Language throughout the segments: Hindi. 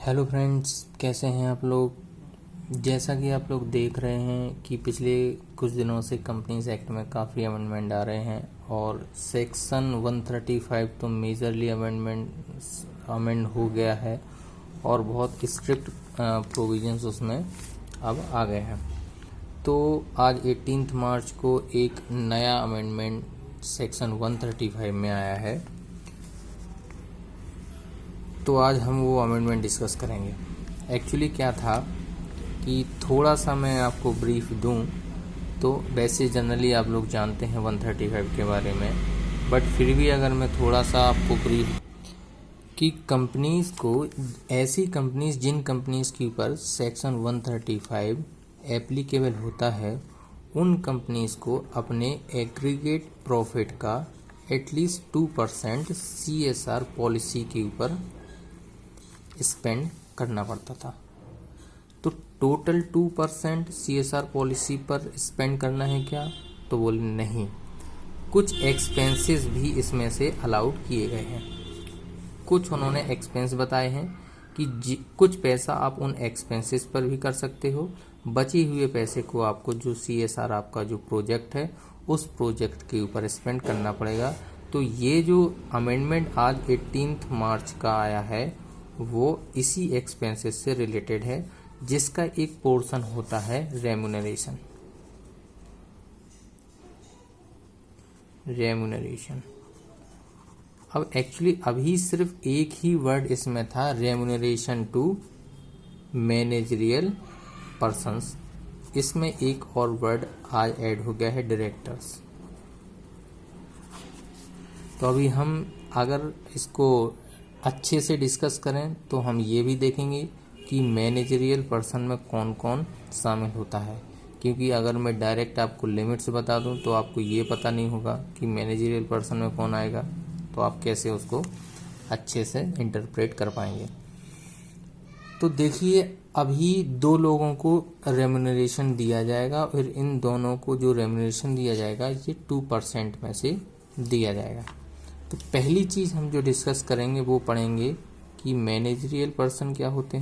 हेलो फ्रेंड्स, कैसे हैं आप लोग। जैसा कि आप लोग देख रहे हैं कि पिछले कुछ दिनों से कंपनीज एक्ट में काफ़ी अमेंडमेंट आ रहे हैं और सेक्शन 135 तो मेजरली अमेंड हो गया है और बहुत स्ट्रिक्ट प्रोविजंस उसमें अब आ गए हैं। तो आज 18 मार्च को एक नया अमेंडमेंट सेक्शन 135 में आया है, तो आज हम वो अमेंडमेंट डिस्कस करेंगे। एक्चुअली क्या था कि थोड़ा सा मैं आपको ब्रीफ दूं तो वैसे जनरली आप लोग जानते हैं 135 के बारे में, बट फिर भी अगर मैं थोड़ा सा आपको ब्रीफ कि कंपनीज को, ऐसी कंपनीज जिन कंपनीज के ऊपर सेक्शन 135 एप्लीकेबल होता है, उन कंपनीज को अपने एग्रीगेट प्रॉफिट का एटलीस्ट 2% CSR पॉलिसी के ऊपर स्पेंड करना पड़ता था। तो टोटल 2% CSR पॉलिसी पर स्पेंड करना है क्या, तो बोले नहीं, कुछ एक्सपेंसेस भी इसमें से अलाउड किए गए हैं। कुछ उन्होंने एक्सपेंस बताए हैं कि कुछ पैसा आप उन एक्सपेंसेस पर भी कर सकते हो, बचे हुए पैसे को आपको जो CSR आपका जो प्रोजेक्ट है उस प्रोजेक्ट के ऊपर स्पेंड करना पड़ेगा। तो ये जो अमेंडमेंट आज 18 मार्च का आया है वो इसी एक्सपेंसेस से रिलेटेड है, जिसका एक पोर्शन होता है रेम्यूनरेशन। अब एक्चुअली अभी सिर्फ एक ही वर्ड इसमें था, रेम्यूनरेशन टू मैनेजरियल पर्सन्स। इसमें एक और वर्ड आज ऐड हो गया है, डायरेक्टर्स। तो अभी हम अगर इसको अच्छे से डिस्कस करें तो हम ये भी देखेंगे कि मैनेजरियल पर्सन में कौन कौन शामिल होता है, क्योंकि अगर मैं डायरेक्ट आपको लिमिट्स बता दूं तो आपको ये पता नहीं होगा कि मैनेजरियल पर्सन में कौन आएगा, तो आप कैसे उसको अच्छे से इंटरप्रेट कर पाएंगे। तो देखिए, अभी दो लोगों को रेम्यूनरेशन दिया जाएगा और इन दोनों को जो रेम्यूनरेशन दिया जाएगा ये 2% में से दिया जाएगा। तो पहली चीज हम जो डिस्कस करेंगे वो पढ़ेंगे कि मैनेजरियल पर्सन क्या होते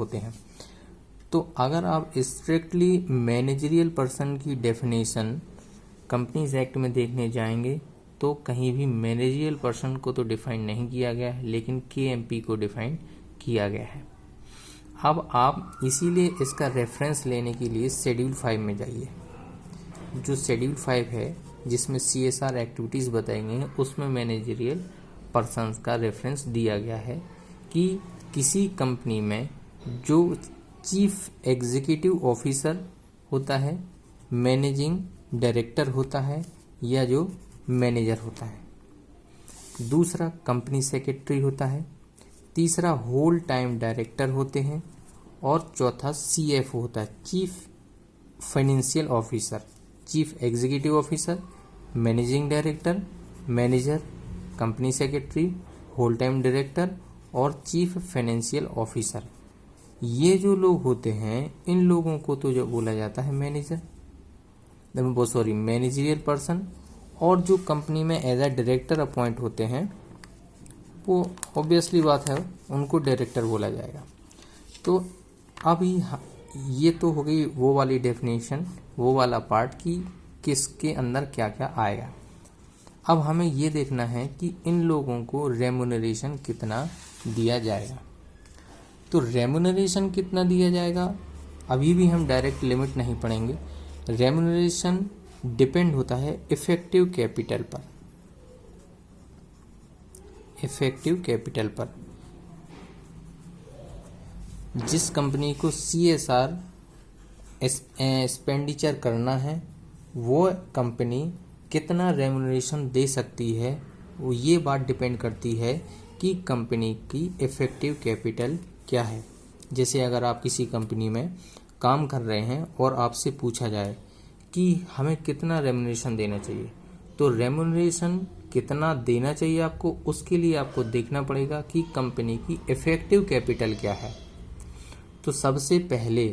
हैं, तो अगर आप स्ट्रिक्टली मैनेजरियल पर्सन की डेफिनेशन कंपनीज एक्ट में देखने जाएंगे तो कहीं भी मैनेजरियल पर्सन को तो डिफाइन नहीं किया गया है, लेकिन KMP को डिफाइन किया गया है। अब आप इसीलिए इसका रेफरेंस लेने के लिए शेड्यूल 5 में जाइए। जो शेड्यूल 5 है जिसमें CSR एक्टिविटीज़ बताई गई हैं, उसमें मैनेजरियल पर्सन्स का रेफरेंस दिया गया है कि किसी कंपनी में जो चीफ एग्जीक्यूटिव ऑफिसर होता है, मैनेजिंग डायरेक्टर होता है या जो मैनेजर होता है, दूसरा कंपनी सेक्रेटरी होता है, तीसरा होल टाइम डायरेक्टर होते हैं और चौथा CFO होता है, chief financial officer, chief executive officer, managing director, manager, company secretary, whole time director और चीफ फाइनेंशियल ऑफिसर। ये जो लोग होते हैं इन लोगों को तो जो बोला जाता है मैनेजरियल पर्सन, और जो कंपनी में एज अ डायरेक्टर अपॉइंट होते हैं वो ऑब्वियसली बात है उनको डायरेक्टर बोला जाएगा। तो अभी ये तो हो गई वो वाली डेफिनेशन, वो वाला पार्ट कि किसके अंदर क्या क्या आएगा। अब हमें ये देखना है कि इन लोगों को रेम्यूनरेशन कितना दिया जाएगा। तो रेम्यूनरेशन कितना दिया जाएगा, अभी भी हम डायरेक्ट लिमिट नहीं पढ़ेंगे। रेम्यूनरेशन डिपेंड होता है इफेक्टिव कैपिटल पर। जिस कंपनी को CSR एक्सपेंडिचर करना है वो कंपनी कितना रेम्यूनरेशन दे सकती है, वो ये बात डिपेंड करती है कि कंपनी की इफेक्टिव कैपिटल क्या है। जैसे अगर आप किसी कंपनी में काम कर रहे हैं और आपसे पूछा जाए कि हमें कितना रेम्यूनरेशन देना चाहिए, तो रेम्यूनरेशन कितना देना चाहिए आपको, उसके लिए आपको देखना पड़ेगा कि कंपनी की इफेक्टिव कैपिटल क्या है। तो सबसे पहले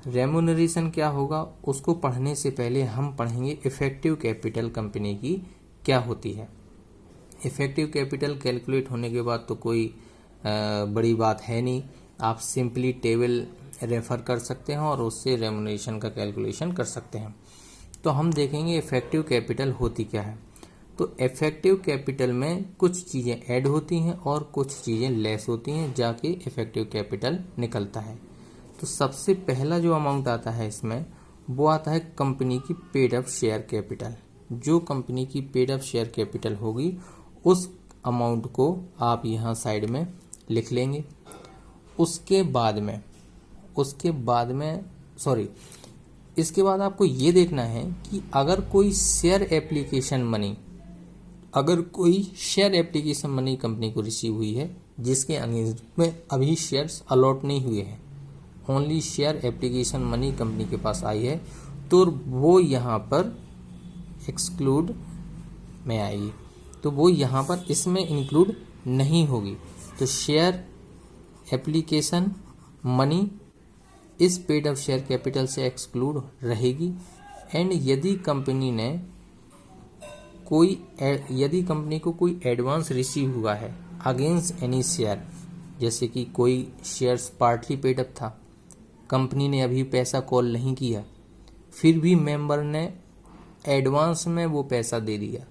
रेम्यूनरेशन क्या होगा उसको पढ़ने से पहले हम पढ़ेंगे इफेक्टिव कैपिटल कंपनी की क्या होती है। इफ़ेक्टिव कैपिटल कैलकुलेट होने के बाद तो कोई बड़ी बात है नहीं, आप सिंपली टेबल रेफर कर सकते हैं और उससे रेमुनरेशन का कैलकुलेशन कर सकते हैं। तो हम देखेंगे इफ़ेक्टिव कैपिटल होती क्या है। तो इफ़ेक्टिव कैपिटल में कुछ चीज़ें ऐड होती हैं और कुछ चीज़ें लेस होती हैं, जाके इफ़ेक्टिव कैपिटल निकलता है। तो सबसे पहला जो अमाउंट आता है इसमें वो आता है कंपनी की पेड अप शेयर कैपिटल। जो कंपनी की पेड अप शेयर कैपिटल होगी उस अमाउंट को आप यहाँ साइड में लिख लेंगे। इसके बाद आपको ये देखना है कि अगर कोई शेयर एप्लीकेशन मनी कंपनी को रिसीव हुई है जिसके अगेंस्ट में अभी शेयर्स अलॉट नहीं हुए हैं, only share application money company के पास आई है, तो वो यहाँ पर एक्सक्लूड में आएगी, तो वो यहाँ पर इसमें इंक्लूड नहीं होगी। तो शेयर एप्लीकेशन मनी इस पेड अप शेयर कैपिटल से एक्सक्लूड रहेगी। एंड यदि कंपनी को कोई एडवांस रिसीव हुआ है अगेंस्ट एनी शेयर, जैसे कि कोई शेयर्स पार्टली पेड अप था, कंपनी ने अभी पैसा कॉल नहीं किया, फिर भी मेंबर ने एडवांस में वो पैसा दे दिया,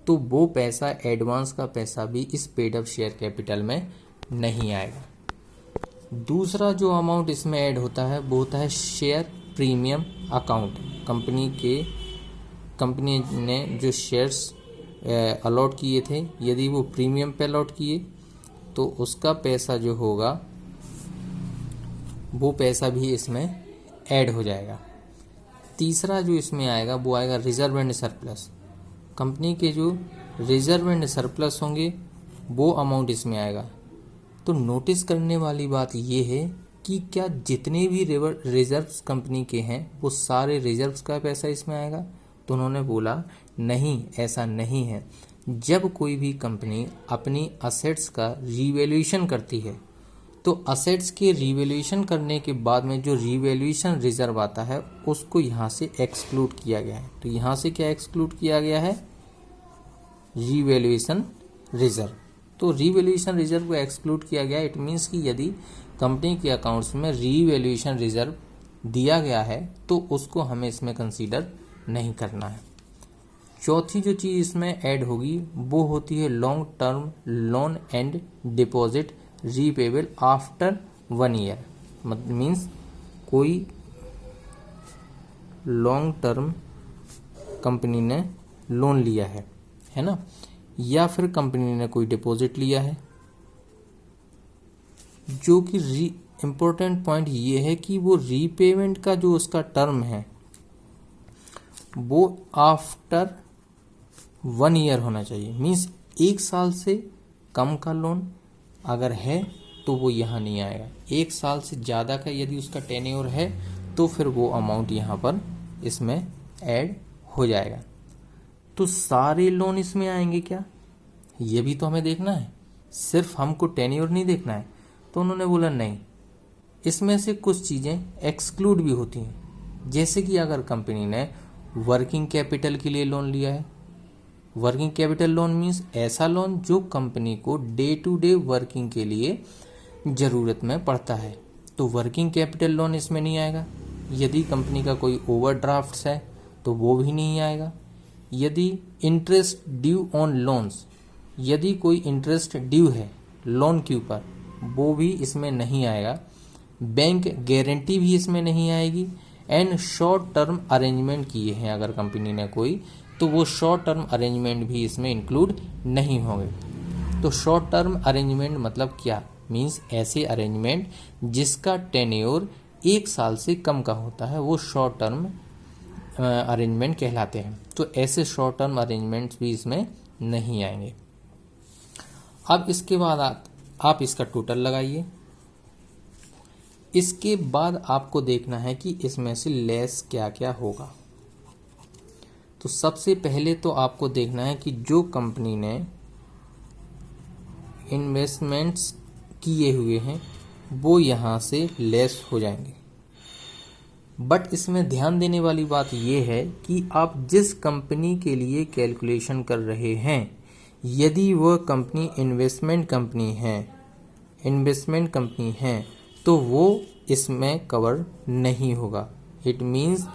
तो वो पैसा एडवांस का पैसा भी इस पेड अप शेयर कैपिटल में नहीं आएगा। दूसरा जो अमाउंट इसमें ऐड होता है वो होता है शेयर प्रीमियम अकाउंट। कंपनी ने जो शेयर्स अलॉट किए थे, यदि वो प्रीमियम पे अलॉट किए तो उसका पैसा जो होगा वो पैसा भी इसमें ऐड हो जाएगा। तीसरा जो इसमें आएगा वो आएगा रिजर्व एंड सरप्लस। कंपनी के जो रिजर्व एंड सरप्लस होंगे वो अमाउंट इसमें आएगा। तो नोटिस करने वाली बात ये है कि क्या जितने भी रिजर्व्स कंपनी के हैं वो सारे रिजर्व्स का पैसा इसमें आएगा? तो उन्होंने बोला नहीं, ऐसा नहीं है। जब कोई भी कंपनी अपनी असेट्स का रिवैल्यूएशन करती है तो असेट्स के रिवैल्यूएशन करने के बाद में जो रिवैल्यूएशन रिजर्व आता है उसको यहाँ से एक्सक्लूड किया गया है। तो यहाँ से क्या एक्सक्लूड किया गया है? Revaluation reserve. तो रिवैल्यूएशन रिजर्व को एक्सक्लूड किया गया। इट मीन्स कि यदि कंपनी के अकाउंट्स में रिवैल्यूएशन रिजर्व दिया गया है तो उसको हमें इसमें कंसीडर नहीं करना है। चौथी जो चीज़ इसमें ऐड होगी वो होती है long term loan and deposit repayable after 1 year. Means कोई लॉन्ग टर्म कंपनी ने लोन लिया है ना, या फिर कंपनी ने कोई डिपॉजिट लिया है, जो कि इम्पोर्टेंट पॉइंट ये है कि वो रीपेमेंट का जो उसका टर्म है वो आफ्टर 1 ईयर होना चाहिए। मीन्स 1 साल से कम का लोन अगर है तो वो यहाँ नहीं आएगा। 1 साल से ज़्यादा का यदि उसका टेन्योर है तो फिर वो अमाउंट यहाँ पर इसमें ऐड हो जाएगा। तो सारे लोन इसमें आएंगे क्या, ये भी तो हमें देखना है, सिर्फ हमको टेन्योर नहीं देखना है। तो उन्होंने बोला नहीं, इसमें से कुछ चीज़ें एक्सक्लूड भी होती हैं। जैसे कि अगर कंपनी ने वर्किंग कैपिटल के लिए लोन लिया है, वर्किंग कैपिटल लोन मीन्स ऐसा लोन जो कंपनी को डे टू डे वर्किंग के लिए ज़रूरत में पड़ता है, तो वर्किंग कैपिटल लोन इसमें नहीं आएगा। यदि कंपनी का कोई ओवरड्राफ्ट्स है तो वो भी नहीं आएगा। यदि इंटरेस्ट ड्यू ऑन लोन्स, यदि कोई इंटरेस्ट ड्यू है लोन के ऊपर, वो भी इसमें नहीं आएगा। बैंक गारंटी भी इसमें नहीं आएगी। एंड शॉर्ट टर्म अरेंजमेंट किए हैं अगर कंपनी ने कोई, तो वो शॉर्ट टर्म अरेंजमेंट भी इसमें इंक्लूड नहीं होंगे। तो शॉर्ट टर्म अरेंजमेंट मतलब क्या? मीन्स ऐसे अरेंजमेंट जिसका टेन्योर 1 साल से कम का होता है वो शॉर्ट टर्म अरेंजमेंट कहलाते हैं। तो ऐसे शॉर्ट टर्म अरेंजमेंट्स भी इसमें नहीं आएंगे। अब इसके बाद आप इसका टोटल लगाइए। इसके बाद आपको देखना है कि इसमें से लेस क्या क्या होगा। तो सबसे पहले तो आपको देखना है कि जो कंपनी ने इन्वेस्टमेंट्स किए हुए हैं वो यहाँ से लेस हो जाएंगे। बट इसमें ध्यान देने वाली बात ये है कि आप जिस कंपनी के लिए कैलकुलेशन कर रहे हैं यदि वह कंपनी इन्वेस्टमेंट कंपनी है तो वो इसमें कवर नहीं होगा। It means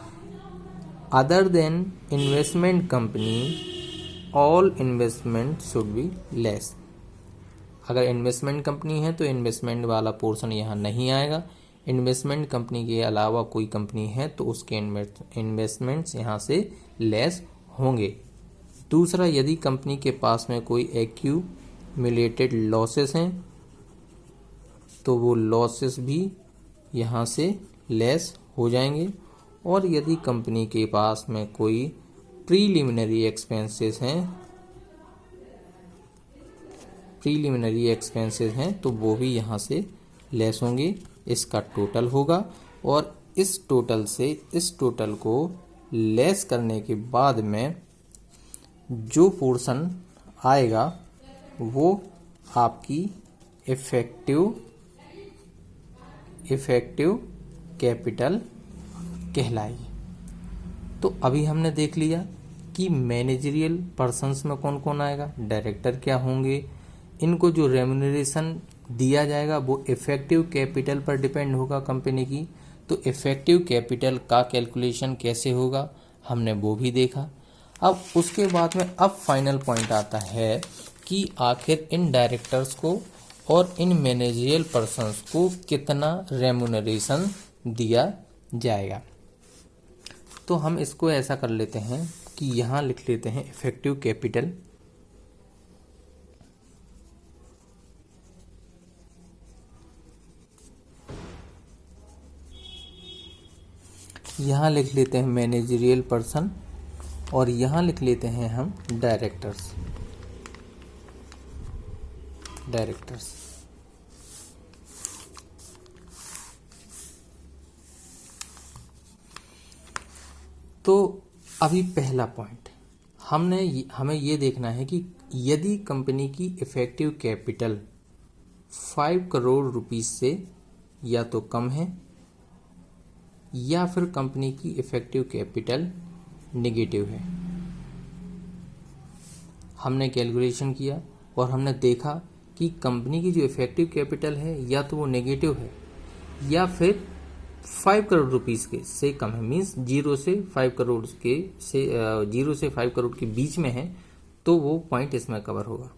other than investment company all investment should be less. अगर इन्वेस्टमेंट कंपनी है तो इन्वेस्टमेंट वाला पोर्शन यहाँ नहीं आएगा। इन्वेस्टमेंट कंपनी के अलावा कोई कंपनी है तो उसके इन्वेस्टमेंट्स यहाँ से लेस होंगे। दूसरा, यदि कंपनी के पास में कोई एक्यूमुलेटेड लॉसेस हैं तो वो लॉसेस भी यहाँ से लेस हो जाएंगे। और यदि कंपनी के पास में कोई प्रीलिमिनरी एक्सपेंसेस हैं तो वो भी यहाँ से लेस होंगे। इसका टोटल होगा और इस टोटल को लेस करने के बाद में जो पोर्शन आएगा वो आपकी इफेक्टिव कैपिटल कहलाएगी। तो अभी हमने देख लिया कि मैनेजरियल पर्सन्स में कौन कौन आएगा, डायरेक्टर क्या होंगे, इनको जो रेम्यूनरेशन दिया जाएगा वो इफेक्टिव कैपिटल पर डिपेंड होगा कंपनी की। तो इफेक्टिव कैपिटल का कैलकुलेशन कैसे होगा हमने वो भी देखा। अब उसके बाद में अब फाइनल पॉइंट आता है कि आखिर इन डायरेक्टर्स को और इन मैनेजरियल पर्सन्स को कितना रेम्यूनरेशन दिया जाएगा। तो हम इसको ऐसा कर लेते हैं कि यहाँ लिख लेते हैं इफेक्टिव कैपिटल। यहाँ लिख लेते हैं मैनेजरियल पर्सन और यहाँ लिख लेते हैं हम डायरेक्टर्स। तो अभी पहला पॉइंट हमें ये देखना है कि यदि कंपनी की इफेक्टिव कैपिटल 5 करोड़ रुपीस से या तो कम है या फिर कंपनी की इफेक्टिव कैपिटल नेगेटिव है। हमने कैलकुलेशन किया और हमने देखा कि कंपनी की जो इफेक्टिव कैपिटल है या तो वो नेगेटिव है या फिर 5 करोड़ रुपीस के से कम है, मीन्स 0 से 5 करोड़ के बीच में है, तो वो पॉइंट इसमें कवर होगा।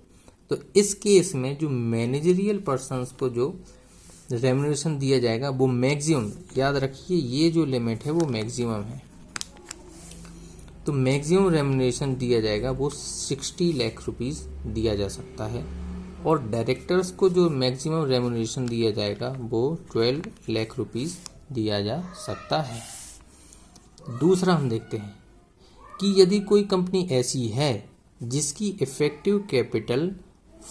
तो इस केस में जो मैनेजरियल पर्सन्स को जो रेम्यूनरेशन दिया जाएगा वो मैक्सिमम, याद रखिए ये जो लिमिट है वो मैक्सिमम है, तो मैक्सिमम रेम्यूनरेशन दिया जाएगा वो 60 लाख रुपीस दिया जा सकता है। और डायरेक्टर्स को जो मैक्सिमम रेम्यूनरेशन दिया जाएगा वो 12 लाख रुपीस दिया जा सकता है। दूसरा हम देखते हैं कि यदि कोई कंपनी ऐसी है जिसकी इफेक्टिव कैपिटल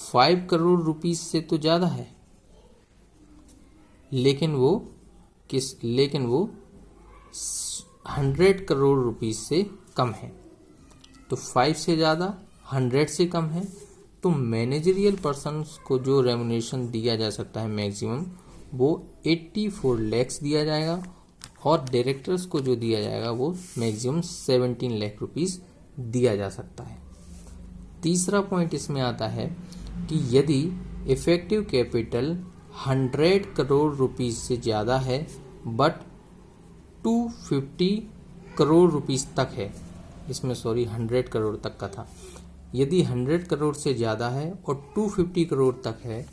5 करोड़ रुपीस से तो ज़्यादा है लेकिन वो 100 करोड़ रुपीस से कम है, तो 5 से ज़्यादा 100 से कम है, तो मैनेजरियल पर्सन्स को जो रेम्यूनरेशन दिया जा सकता है मैक्सिमम वो 84 लाख दिया जाएगा और डायरेक्टर्स को जो दिया जाएगा वो मैक्सिमम 17 लाख रुपीस दिया जा सकता है। तीसरा पॉइंट इसमें आता है कि यदि इफेक्टिव कैपिटल 100 करोड़ रुपीस से ज़्यादा है बट 250 करोड़ रुपीस तक है, इसमें 100 करोड़ तक का था, यदि 100 करोड़ से ज़्यादा है और 250 करोड़ तक है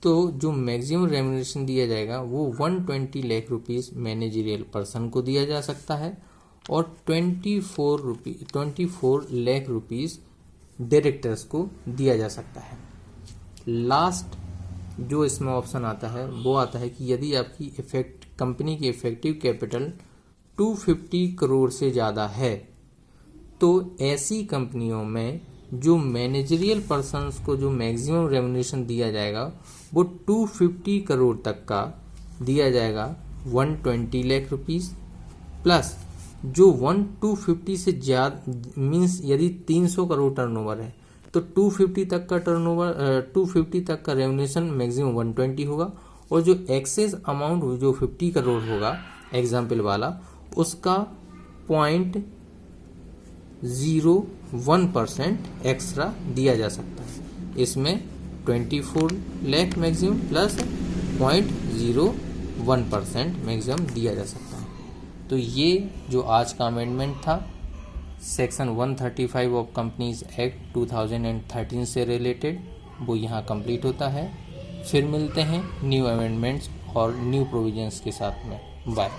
तो जो मैक्सिमम रेम्यूनरेशन दिया जाएगा वो 120 लाख रुपीस मैनेजरियल पर्सन को दिया जा सकता है और 24 लाख रुपीस डायरेक्टर्स को दिया जा सकता है। लास्ट जो इसमें ऑप्शन आता है वो आता है कि यदि आपकी कंपनी की इफेक्टिव कैपिटल 250 करोड़ से ज़्यादा है तो ऐसी कंपनियों में जो मैनेजरियल पर्सन्स को जो मैक्सिमम रेम्यूनरेशन दिया जाएगा वो 250 करोड़ तक का दिया जाएगा 120 लाख रुपीस प्लस जो 250 से ज़्यादा मीन्स यदि 300 करोड़ टर्नओवर है तो 250 तक का टर्नओवर 250 तक का रेम्यूनरेशन मैक्सिमम 120 होगा और जो एक्सेस अमाउंट जो 50 करोड़ होगा एग्जाम्पल वाला उसका 1% एक्स्ट्रा दिया जा सकता है। इसमें 24 लाख मैक्सिमम प्लस 0.01% मैक्सिमम दिया जा सकता है। तो ये जो आज का अमेंडमेंट था सेक्शन 135 ऑफ कंपनीज एक्ट 2013 से रिलेटेड, वो यहाँ कंप्लीट होता है। फिर मिलते हैं न्यू अमेंडमेंट्स और न्यू प्रोविजंस के साथ में। बाय।